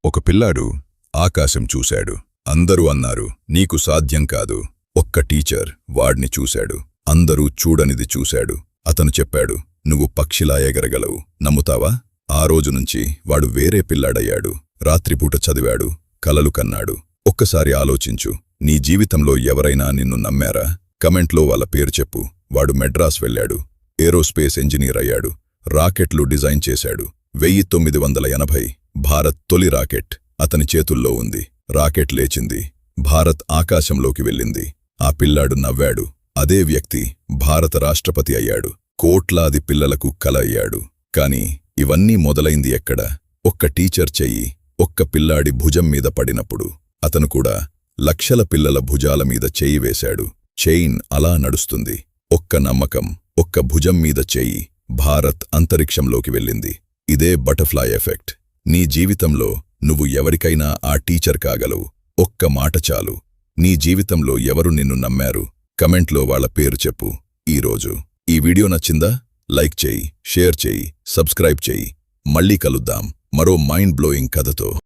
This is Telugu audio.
ఒక పిల్లాడు ఆకాశం చూశాడు. అందరూ అన్నారు, నీకు సాధ్యం కాదు. ఒక్క టీచర్ వాడ్ని చూశాడు. అందరూ చూడనిది చూశాడు. అతను చెప్పాడు, నువ్వు పక్షిలా ఎగరగలవు, నమ్ముతావా? ఆ రోజునుంచి వాడు వేరే పిల్లాడయ్యాడు. రాత్రిపూట చదివాడు, కలలు కన్నాడు. ఒక్కసారి ఆలోచించు, నీ జీవితంలో ఎవరైనా నిన్ను నమ్మారా? కమెంట్లో వాళ్ళ పేరు చెప్పు. వాడు మెడ్రాస్ వెళ్ళాడు, ఏరోస్పేస్ ఇంజనీర్ అయ్యాడు, రాకెట్లు డిజైన్ చేశాడు. 1980 భారత్ తొలి రాకెట్ అతని చేతుల్లో ఉంది. రాకెట్ లేచింది, భారత్ ఆకాశంలోకి వెళ్ళింది. ఆ పిల్లాడు నవ్వాడు. అదే వ్యక్తి భారత రాష్ట్రపతి అయ్యాడు, కోట్లాది పిల్లలకు కల అయ్యాడు. కాని ఇవన్నీ మొదలైంది ఎక్కడ? ఒక్క టీచర్ చెయ్యి ఒక్క పిల్లాడి భుజం మీద పడినప్పుడు. అతను కూడా లక్షల పిల్లల భుజాల మీద చెయ్యి వేశాడు. చైన్ అలా నడుస్తుంది. ఒక్క నమ్మకం, ఒక్క భుజం మీద చెయ్యి, భారత్ అంతరిక్షంలోకి వెళ్ళింది. ఇదే బటర్ఫ్లై ఎఫెక్ట్. నీ జీవితంలో నువ్వు ఎవరికైనా ఆ టీచర్ కాగలవు. ఒక్క మాట చాలు. నీ జీవితంలో ఎవరు నిన్ను నమ్మారు? కమెంట్లో వాళ్ళ పేరు చెప్పు. ఈరోజు ఈ వీడియో నచ్చిందా? లైక్ చేయి, షేర్ చేయి, సబ్స్క్రైబ్ చేయి. మళ్ళీ కలుద్దాం మరో మైండ్ బ్లోయింగ్ కథతో.